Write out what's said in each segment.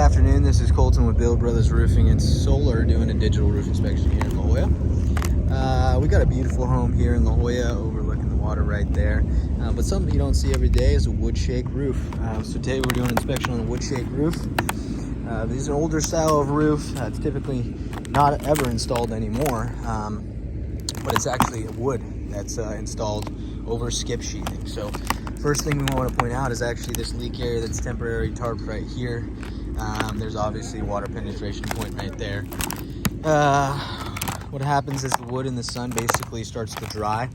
afternoon. This is Colton with Bill Brothers Roofing and Solar doing a digital roof inspection here in La Jolla. We got a beautiful home here in La Jolla overlooking the water right there. But something you don't see every day is a wood shake roof. So today we're doing an inspection on the wood shake roof. This is an older style of roof. It's typically not ever installed anymore, but it's actually a wood that's installed over skip sheathing. So first thing we want to point out is actually this leak area that's temporary tarped right here. There's obviously a water penetration point right there. What happens is the wood in the sun basically starts to dry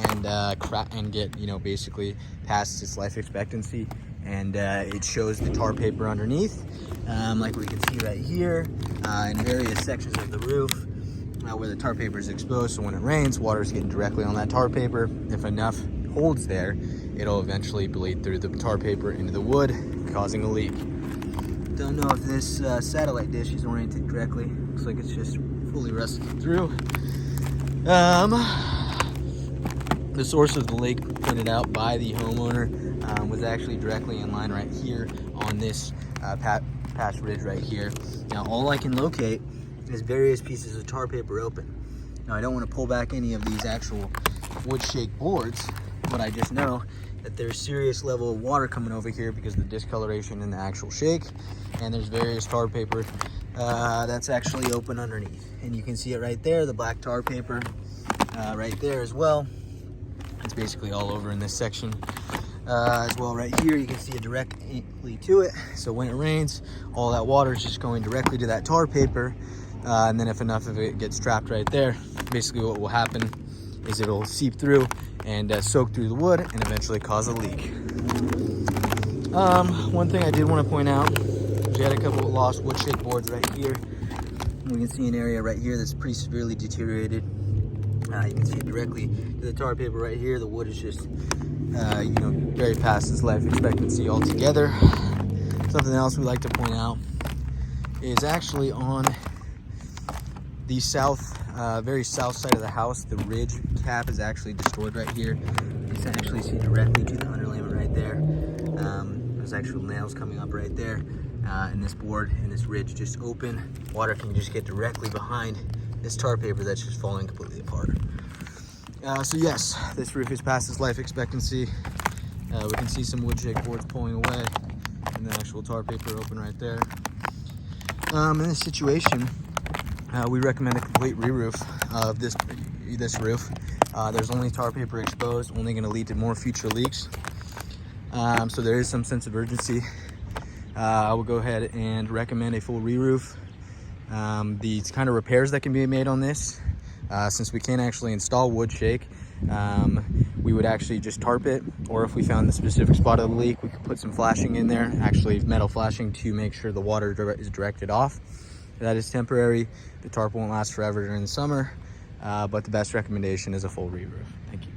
and crack and get, basically past its life expectancy, and it shows the tar paper underneath, like we can see right here, in various sections of the roof where the tar paper is exposed. So when it rains, water is getting directly on that tar paper. If enough holds there, it'll eventually bleed through the tar paper into the wood, causing a leak. Don't know if this satellite dish is oriented correctly. Looks like it's just fully rusted through. The source of the leak pointed out by the homeowner was actually directly in line right here on this patch ridge right here. Now all I can locate is various pieces of tar paper open. Now I don't want to pull back any of these actual wood shake boards, but I just know that there's serious level of water coming over here because of the discoloration in the actual shake, and there's various tar paper that's actually open underneath. And you can see it right there, the black tar paper right there as well. It's basically all over in this section as well. Right here you can see it directly to it. So when it rains, all that water is just going directly to that tar paper, and then if enough of it gets trapped right there, basically what will happen is it'll seep through and soak through the wood and eventually cause a leak. One thing I did want to point out is we had a couple of lost wood shake boards right here. We can see an area right here that's pretty severely deteriorated. You can see it directly to the tar paper right here. The wood is just, very past its life expectancy altogether. Something else we like to point out is actually on the very south side of the house, the ridge cap is actually destroyed right here. You can actually see directly to the underlayment right there. There's actual nails coming up right there. And this board and this ridge just open. Water can just get directly behind this tar paper that's just falling completely apart. So yes, this roof is past its life expectancy. We can see some wood shake boards pulling away and the actual tar paper open right there. In this situation, we recommend a complete re-roof of this roof. There's only tar paper exposed, only going to lead to more future leaks. So there is some sense of urgency. I will go ahead and recommend a full re-roof. The kind of repairs that can be made on this, since we can't actually install wood shake, we would actually just tarp it, or if we found the specific spot of the leak, we could put some flashing in there, actually metal flashing, to make sure the water is directed off. That is temporary. The tarp won't last forever during the summer, but the best recommendation is a full re-roof. Thank you.